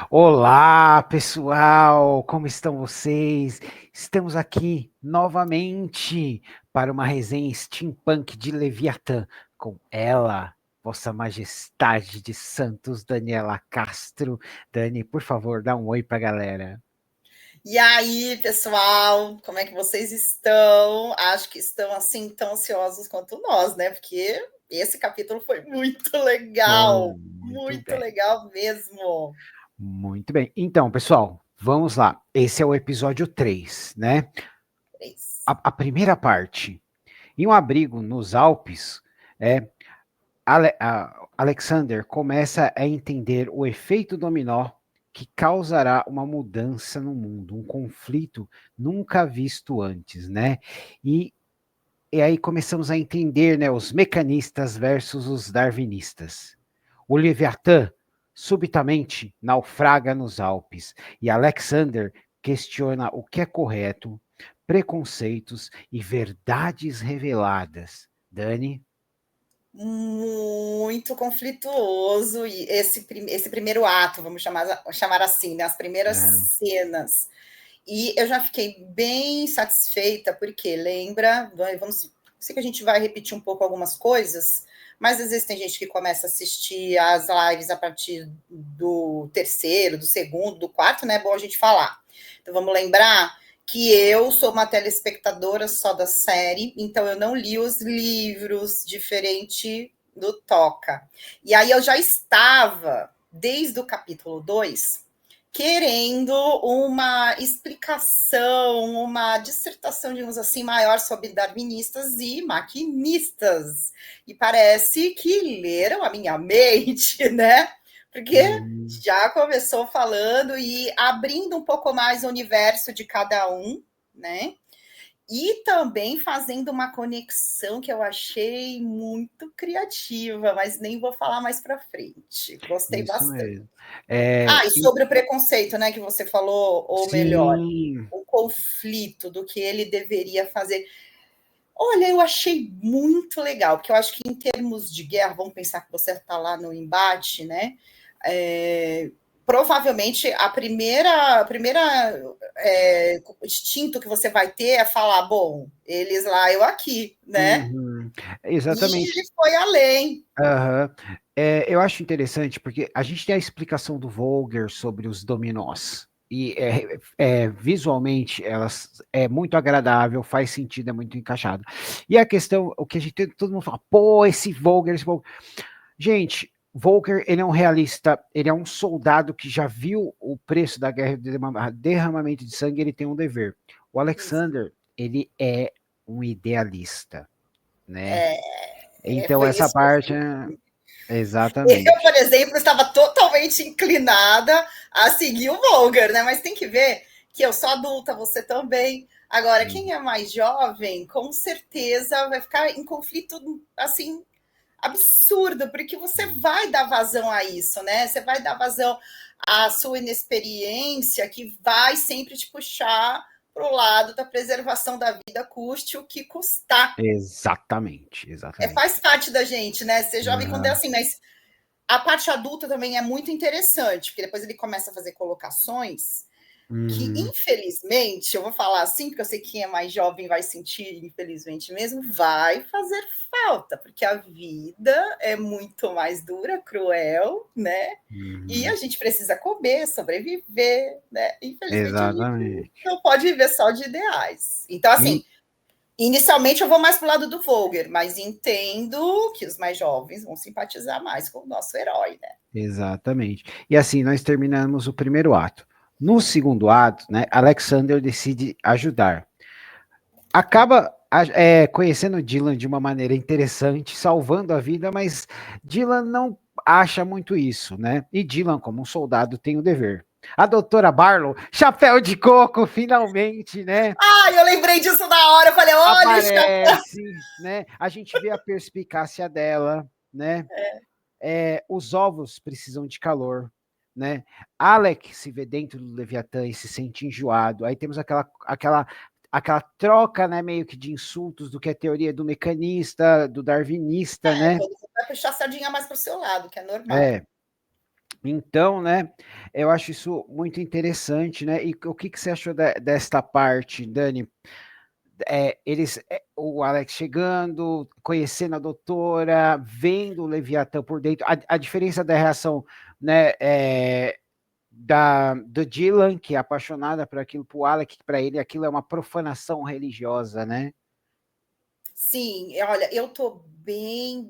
Olá, pessoal! Como estão vocês? Estamos aqui novamente para uma resenha steampunk de Leviatã com ela, Vossa Majestade de Santos, Daniela Castro. Dani, por favor, dá um oi para a galera. E aí, pessoal, como é que vocês estão? Acho que estão assim tão ansiosos quanto nós, né? Porque esse capítulo foi Foi muito muito bem, legal mesmo. muito bem. Então, pessoal, vamos lá. Esse é o episódio 3, né? Três. A primeira parte. Em um abrigo nos Alpes, é, Alexander começa a entender o efeito dominó que causará uma mudança no mundo, um conflito nunca visto antes, né? E, e aí começamos a entender, né, os mecanistas versus os darwinistas. O Leviatã subitamente naufraga nos Alpes e Alexander questiona o que é correto, preconceitos e verdades reveladas. Dani? Muito conflituoso e esse primeiro ato, vamos chamar assim, né? As primeiras É, cenas. E eu já fiquei bem satisfeita, porque lembra, vamos, sei que a gente vai repetir um pouco algumas coisas, mas às vezes tem gente que começa a assistir as lives a partir do terceiro, do segundo, do quarto, né? É bom a gente falar. Então vamos lembrar que eu sou uma telespectadora só da série, então eu não li os livros, diferente do Toca. E aí eu já estava, desde o capítulo 2 querendo uma explicação, uma dissertação, digamos assim, maior sobre darwinistas e maquinistas. E parece que leram a minha mente, né? Porque uhum. já começou falando e abrindo um pouco mais o universo de cada um, né? E também fazendo uma conexão que eu achei muito criativa, mas nem vou falar mais para frente. Gostei Isso bastante. mesmo. É, Ah, e sobre o preconceito, né, que você falou, ou melhor, sim, o conflito do que ele deveria fazer. Olha, eu achei muito legal, porque eu acho que em termos de guerra, vamos pensar que você está lá no embate, né? É, provavelmente a primeira instinto que você vai ter é falar, bom, eles lá, eu aqui, né? uhum, E ele exatamente. foi além. Aham. Eu acho interessante porque a gente tem a explicação do Vogler sobre os dominós. E visualmente elas é muito agradável, faz sentido, é muito encaixado. E a questão, o que a gente tem, todo mundo fala, pô, esse Vogler. Gente, Volker, ele é um realista, ele é um soldado que já viu o preço da guerra de derramamento de sangue, ele tem um dever. O Alexander, ele é um idealista, né? Então, Foi essa isso que eu parte, senti. Eu, exatamente. por exemplo, estava totalmente inclinada a seguir o Volger, né? Mas tem que ver que eu sou adulta, você também. Agora, quem é mais jovem, com certeza vai ficar em conflito assim absurdo, porque você vai dar vazão a isso, né? Você vai dar vazão à sua inexperiência, que vai sempre te puxar para o lado da preservação da vida, custe o que custar. Exatamente, Faz exatamente. parte da gente, né? Ser jovem quando é Aham. assim, mas a parte adulta também é muito interessante, porque depois ele começa a fazer colocações que, Uhum. infelizmente, eu vou falar assim, porque eu sei que quem é mais jovem vai sentir, infelizmente mesmo, vai fazer falta, porque a vida é muito mais dura, cruel, né? E a Uhum. gente precisa comer, sobreviver, né? Infelizmente, a gente Exatamente. não pode viver só de ideais. Então, E, assim, inicialmente eu vou mais para o lado do Volger, mas entendo que os mais jovens vão simpatizar mais com o nosso herói, né? exatamente. E assim, nós terminamos o primeiro ato. No segundo ato, né, Alexander decide ajudar. Acaba conhecendo Dylan de uma maneira interessante, salvando a vida, mas Dylan não acha muito isso, né? E Dylan, como um soldado, tem o dever. A doutora Barlow, chapéu de coco, finalmente, né? Ah, eu lembrei disso na hora, eu falei, olha, Aparece, né? A gente vê a perspicácia dela, né? Os ovos precisam de calor, né? Alec se vê dentro do Leviatã e se sente enjoado. Aí temos aquela troca, né, meio que de insultos do que é teoria do mecanista, do darwinista, né? todo mundo vai puxar a sardinha mais para o seu lado, que é normal. É. Então, né, eu acho isso muito interessante, né? E o que que você achou desta parte, Dani? O Alex chegando, conhecendo a doutora, vendo o Leviatã por dentro, a diferença da reação, né, do Dylan, que é apaixonada por aquilo, pro Alex, que para ele aquilo é uma profanação religiosa, né? Sim, olha, eu tô bem,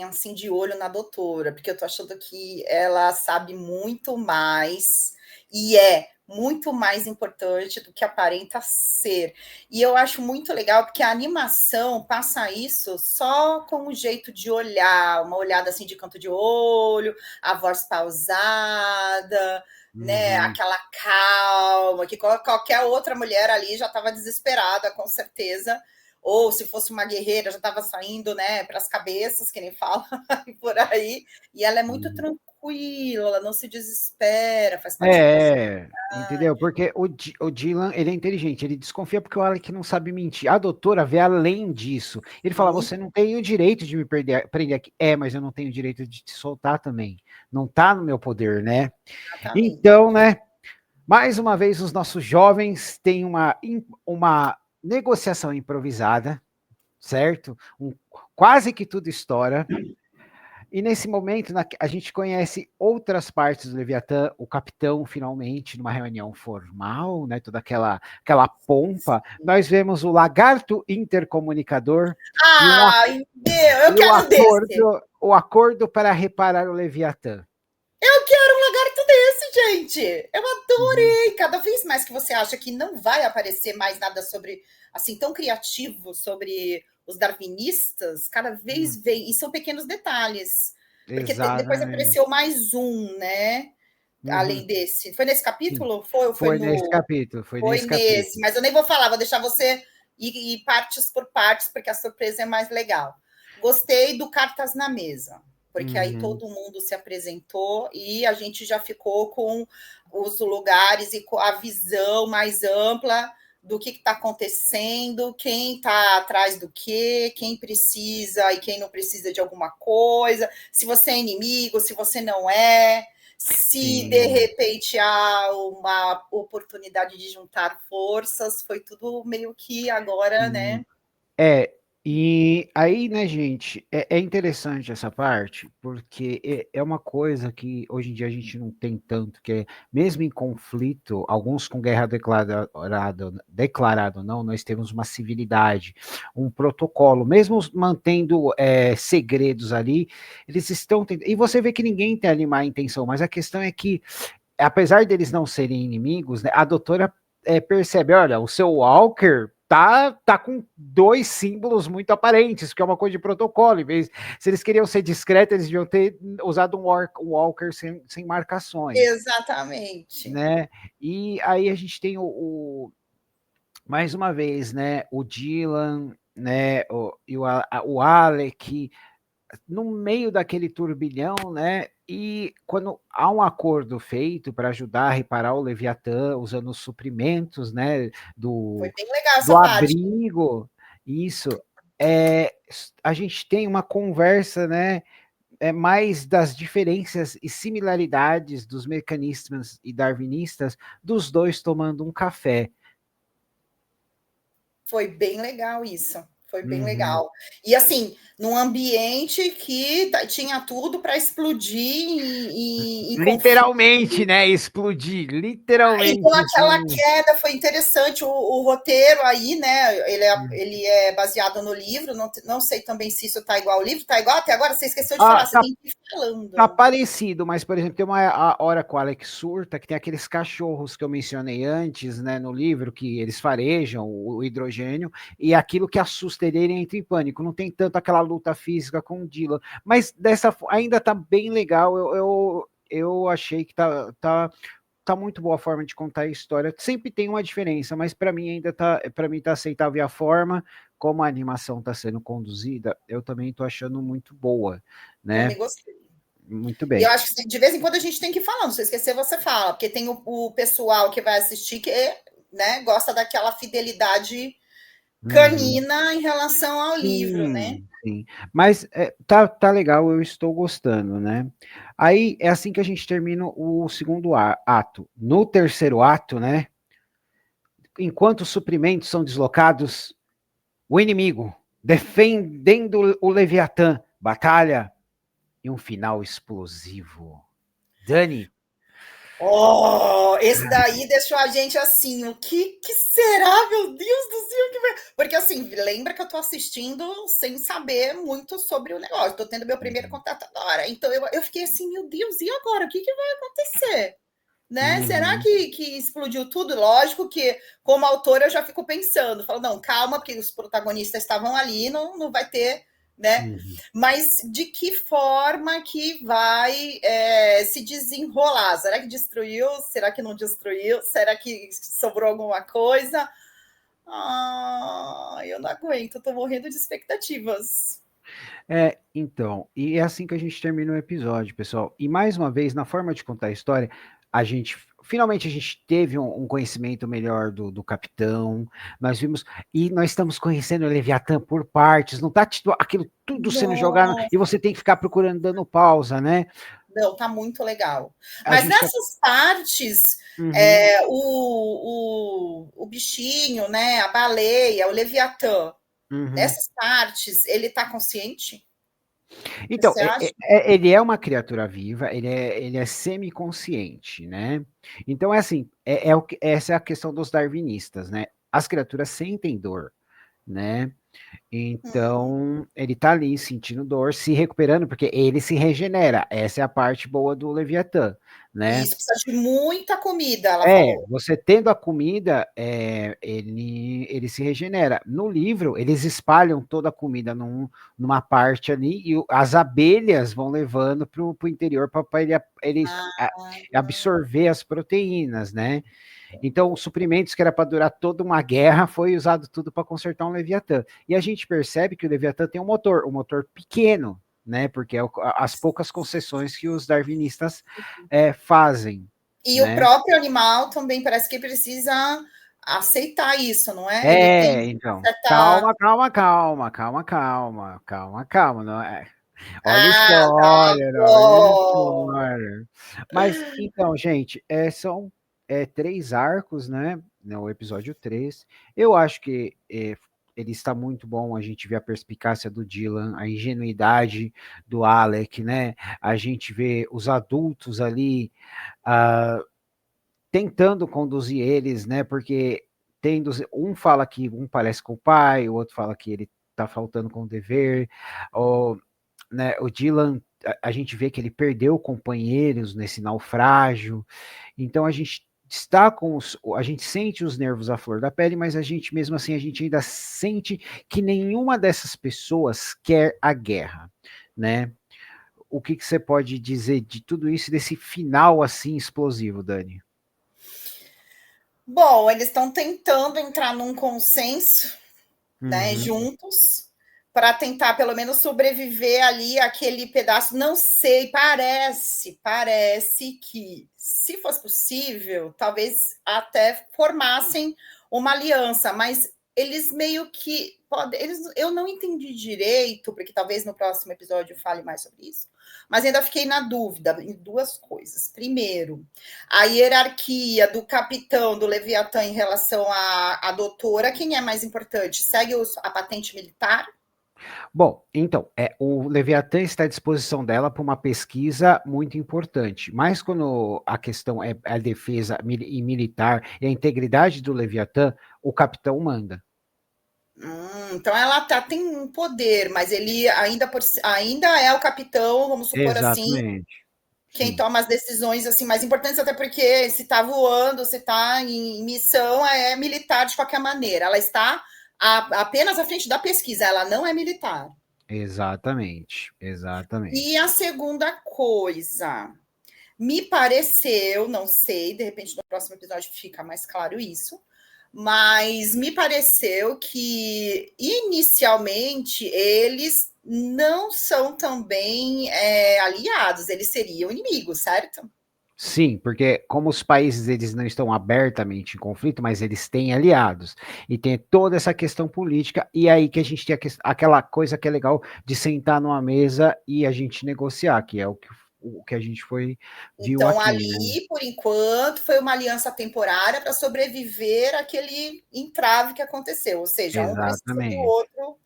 assim, de olho na doutora, porque eu tô achando que ela sabe muito mais e é muito mais importante do que aparenta ser. E eu acho muito legal porque a animação passa isso só com o jeito de olhar, uma olhada assim de canto de olho, a voz pausada, né? Uhum. Aquela calma que qualquer outra mulher ali já estava desesperada, com certeza, ou se fosse uma guerreira, já estava saindo, né, para as cabeças, que nem fala por aí, e ela é muito Uhum. tranquila, ela não se desespera, faz parte da personalidade. Entendeu? Porque o Dylan, ele é inteligente, ele desconfia porque o Alec não sabe mentir. A doutora vê além disso. Ele fala, Muito, você não tem o direito de me prender aqui. Mas eu não tenho o direito de te soltar também. Não tá no meu poder, né? exatamente. Então, né, mais uma vez, os nossos jovens têm uma negociação improvisada, certo? Quase que tudo estoura. E nesse momento, a gente conhece outras partes do Leviatã, o capitão, finalmente, numa reunião formal, né, toda aquela pompa. Nós vemos o lagarto intercomunicador e, Ai, meu, eu e quero desse. o acordo para reparar o Leviatã. Eu quero um lagarto desse, gente. Eu Uhum, adorei. Cada vez mais que você acha que não vai aparecer mais nada sobre, assim, tão criativo sobre os darwinistas, cada vez uhum, vem. E são pequenos detalhes. Porque depois exatamente. apareceu mais um, né? Uhum, Além desse. Foi nesse sim. capítulo? Foi ou foi Foi nesse no. capítulo, foi Foi nesse nesse. capítulo. Mas eu nem vou falar, vou deixar você ir partes por partes, porque a surpresa é mais legal. Gostei do Cartas na Mesa, porque aí Uhum, todo mundo se apresentou e a gente já ficou com os lugares e com a visão mais ampla do que está acontecendo, quem está atrás do quê, quem precisa e quem não precisa de alguma coisa, se você é inimigo, se você não é, se de sim. repente há uma oportunidade de juntar forças, foi tudo meio que agora, Sim. né? É, e aí, né, gente, é interessante essa parte, porque é uma coisa que hoje em dia a gente não tem tanto, que é, mesmo em conflito, alguns com guerra declarado não, nós temos uma civilidade, um protocolo, mesmo mantendo segredos ali, eles estão tentando, e você vê que ninguém tem ali má intenção, mas a questão é que, apesar deles não serem inimigos, né, a doutora percebe, olha, o seu Walker tá com dois símbolos muito aparentes, que é uma coisa de protocolo. Em vez, se eles queriam ser discretos, eles deviam ter usado um Walker sem marcações, Exatamente. né? E aí a gente tem mais uma vez, né, o Dylan, né, o Alec, no meio daquele turbilhão, né? E quando há um acordo feito para ajudar a reparar o Leviatã, usando os suprimentos, né, Foi do, bem legal do essa parte. abrigo, isso, é, a gente tem uma conversa, né, mais das diferenças e similaridades dos mecanistas e darwinistas, dos dois tomando um café. Foi bem legal isso. Foi bem Uhum. legal. E assim, num ambiente que tinha tudo para explodir em conflito. Literalmente, né? Explodir, Então, literalmente, aquela assim. queda foi interessante. O roteiro aí, né? Ele é baseado no livro. Não, não sei também se isso está igual ao livro. Está igual até agora? Você esqueceu de Ah, falar, você tá tem que ir Tá falando. parecido, mas, por exemplo, tem uma hora com o Alex surta que tem aqueles cachorros que eu mencionei antes, né, no livro, que eles farejam o hidrogênio, e aquilo que assusta ele entra em pânico. Não tem tanto aquela luta física com o Dylan, mas ainda tá bem legal. Eu achei que tá muito boa a forma de contar a história. Sempre tem uma diferença, mas para mim tá aceitável a forma como a animação está sendo conduzida. Eu também tô achando muito boa, né? Também gostei. Muito E eu bem. acho que de vez em quando a gente tem que ir falando. Se eu esquecer, você fala, porque tem o pessoal que vai assistir que, né, gosta daquela fidelidade Uhum. canina em relação ao livro, né? Sim, sim. Mas tá legal, eu estou gostando, né? Aí é assim que a gente termina o segundo ato. No terceiro ato, né? Enquanto os suprimentos são deslocados, o inimigo, defendendo o Leviatã, batalha e um final explosivo. Dani. Oh, esse daí deixou a gente assim, o que será, meu Deus do céu? Porque assim, lembra que eu tô assistindo sem saber muito sobre o negócio, tô tendo meu primeiro contato agora, então eu fiquei assim, meu Deus, e agora? O que vai acontecer? Né? Será Uhum. que explodiu tudo? Lógico que, como autor, eu já fico pensando, falo, não, calma, porque os protagonistas estavam ali, não vai ter, né? Uhum. Mas de que forma que vai se desenrolar? Será que destruiu? Será que não destruiu? Será que sobrou alguma coisa? Ah, eu não aguento, estou morrendo de expectativas. Então, e é assim que a gente termina o episódio, pessoal. E mais uma vez, na forma de contar a história, finalmente a gente teve um conhecimento melhor do capitão. Nós vimos, e nós estamos conhecendo o Leviatã por partes, não tá aquilo tudo sendo jogado, Não, e você tem que ficar procurando dando pausa, né? não, tá muito legal. A Mas gente tá. nessas partes, Uhum, o bichinho, né, a baleia, o Leviatã, uhum. nessas partes, ele tá consciente? Então, Você acha? ele é uma criatura viva, ele é semiconsciente, né? Então, é assim, essa é a questão dos darwinistas, né? As criaturas sentem dor, né? Hum, Então, ele tá ali sentindo dor, se recuperando, porque ele se regenera. Essa é a parte boa do Leviatã, e né? isso precisa de muita comida, ela falou. Você tendo a comida, ele se regenera. No livro, eles espalham toda a comida numa parte ali e as abelhas vão levando para o interior para ele absorver as proteínas, né? Então, os suprimentos que era para durar toda uma guerra foi usado tudo para consertar um Leviatã. E a gente percebe que o Leviatã tem um motor pequeno, né? Porque é as poucas concessões que os darwinistas fazem, E o né? próprio animal também parece que precisa aceitar isso, não é? Ele tem uma Então, certa. calma, não é? Olha o Ah, tá spoiler, olha o bom. spoiler. Mas, então, gente, são três arcos, né? No episódio 3. Eu acho que ele está muito bom, a gente vê a perspicácia do Dylan, a ingenuidade do Alec, né? A gente vê os adultos ali, ah, tentando conduzir eles, né? Porque um fala que um parece com o pai, o outro fala que ele tá faltando com o dever, ou, né, o Dylan, a gente vê que ele perdeu companheiros nesse naufrágio, então a gente está a gente sente os nervos à flor da pele, mas a gente mesmo assim a gente ainda sente que nenhuma dessas pessoas quer a guerra, né? O que você pode dizer de tudo isso, desse final assim explosivo, Dani? Bom, eles estão tentando entrar num consenso, né, Uhum. juntos, para tentar pelo menos sobreviver ali aquele pedaço. Não sei, parece que, se fosse possível, talvez até formassem uma aliança, mas eles meio que podem. Eu não entendi direito, porque talvez no próximo episódio eu fale mais sobre isso, mas ainda fiquei na dúvida em duas coisas. Primeiro, a hierarquia do capitão do Leviatã em relação à doutora, quem é mais importante? Segue a patente militar? Bom, então, o Leviatã está à disposição dela para uma pesquisa muito importante, mas quando a questão é a defesa e militar e a integridade do Leviatã, o capitão manda. Então ela tem um poder, mas ele ainda é o capitão, vamos supor assim, Exatamente. quem Sim, toma as decisões assim mais importantes, até porque se está voando, se está em missão, é militar de qualquer maneira. Ela está apenas à frente da pesquisa, ela não é militar. exatamente, E exatamente. a segunda coisa, me pareceu, não sei, de repente no próximo episódio fica mais claro isso, mas me pareceu que inicialmente eles não são também aliados, eles seriam inimigos, certo? Sim, porque como os países eles não estão abertamente em conflito, mas eles têm aliados e tem toda essa questão política e aí que a gente tem aquela coisa que é legal de sentar numa mesa e a gente negociar, que é o que o que a gente viu Então, aqui, né? ali, por enquanto, foi uma aliança temporária para sobreviver àquele entrave que aconteceu. Ou seja, um precisa do Exatamente. outro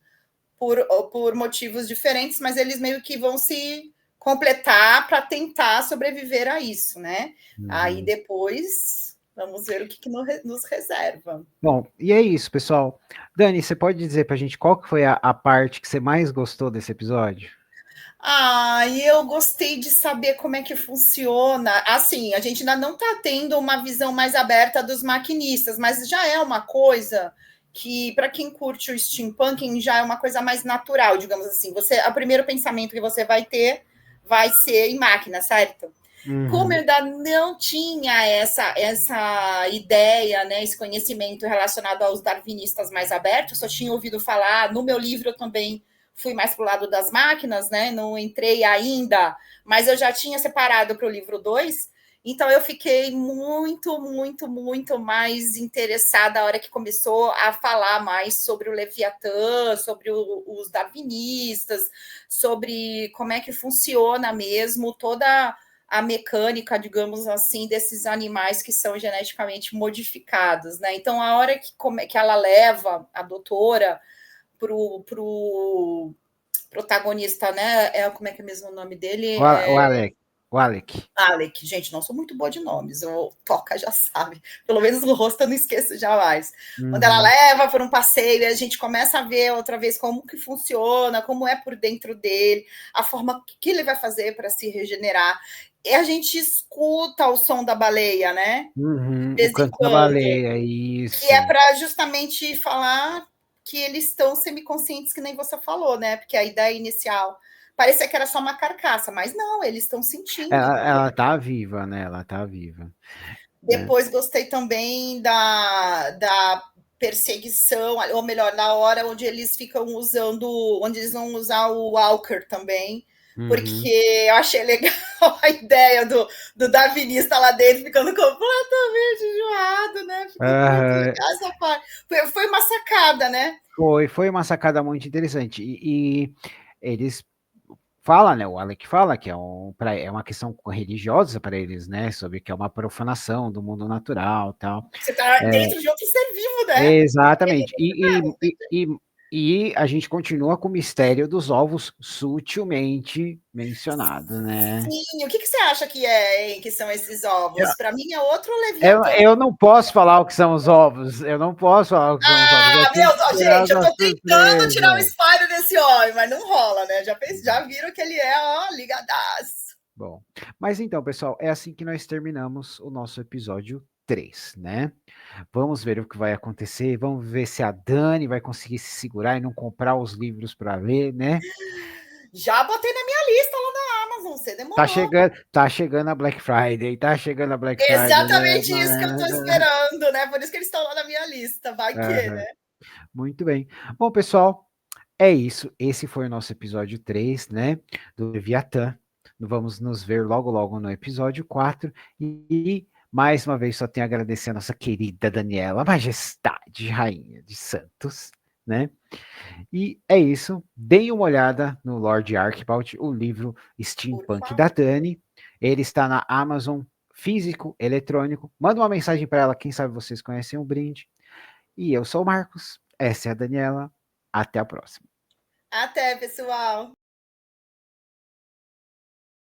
por motivos diferentes, mas eles meio que vão se completar para tentar sobreviver a isso, né? Aí Uhum. depois vamos ver o que nos reserva. Bom, e é isso, pessoal. Dani, você pode dizer pra gente qual que foi a parte que você mais gostou desse episódio? Ah, e eu gostei de saber como é que funciona. Assim, a gente ainda não está tendo uma visão mais aberta dos maquinistas, mas já é uma coisa que, para quem curte o steampunk, já é uma coisa mais natural, digamos assim. O primeiro pensamento que você vai ter vai ser em máquina, certo? Como eu Uhum. ainda não tinha essa ideia, né, esse conhecimento relacionado aos darwinistas mais abertos, só tinha ouvido falar, no meu livro eu também fui mais para o lado das máquinas, né, não entrei ainda, mas eu já tinha separado para o livro 2, então eu fiquei muito, muito, muito mais interessada a hora que começou a falar mais sobre o Leviatã, sobre os darwinistas, sobre como é que funciona mesmo toda a mecânica, digamos assim, desses animais que são geneticamente modificados, né? Então, a hora que ela leva a doutora pro protagonista, né? Como é que é mesmo o nome dele? O Alec. O Alec. Alec. Gente, não sou muito boa de nomes, o Toca já sabe. Pelo menos o rosto eu não esqueço jamais. Quando ela Uhum. leva por um passeio e a gente começa a ver outra vez como que funciona, como é por dentro dele, a forma que ele vai fazer para se regenerar. E a gente escuta o som da baleia, né? Uhum. De O vez em canto da quando. baleia, Que é isso. para justamente falar que eles estão semiconscientes, que nem você falou, né? Porque a ideia inicial parecia que era só uma carcaça, mas não, eles estão sentindo Ela também. tá viva, né? Ela tá viva, né? Depois gostei também da perseguição, ou melhor, na hora onde eles ficam usando, onde eles vão usar o Walker também, porque Uhum. eu achei legal a ideia do darwinista lá dentro ficando completamente enjoado, né? Ficou muito Aham. legal essa parte. Foi uma sacada, né? Foi uma sacada muito interessante. E eles falam, né? O Alec fala que é uma questão religiosa para eles, né? Sobre que é uma profanação do mundo natural, tal. Você está É, dentro de outro ser vivo, né? exatamente. E a gente continua com o mistério dos ovos sutilmente mencionado, né? Sim, o que você acha que hein, que são esses Eu, ovos? Para mim é outro eu, Leviatã. eu não posso falar o que são os ovos. Eu não posso falar o que são os ovos. Eu Ah, tenho meu que Deus, esperar gente, eu da tô tentando tirar o surpresa. spoiler desse homem, mas não rola, né? Já viram que ele é, ó, ligadaço. Bom, mas então, pessoal, é assim que nós terminamos o nosso episódio 3, né? Vamos ver o que vai acontecer, vamos ver se a Dani vai conseguir se segurar e não comprar os livros para ler, né? Já botei na minha lista lá na Amazon, você demorou. Tá chegando a Black Friday, tá chegando a Black Friday, né? Exatamente isso que eu tô esperando, né? Por isso que eles estão lá na minha lista. Vai que, Aham, né? muito bem. Bom, pessoal, é isso. Esse foi o nosso episódio 3, né? Do Leviatã. Vamos nos ver logo, logo no episódio 4. E mais uma vez só tenho a agradecer a nossa querida Daniela, Majestade Rainha de Santos, né? E é isso. Deem uma olhada no Lord Archibald, o livro Por Steampunk da favor. Dani. Ele está na Amazon, físico, eletrônico. Manda uma mensagem para ela, quem sabe vocês conhecem o brinde. E eu sou o Marcos, essa é a Daniela. Até a próxima. Até, pessoal.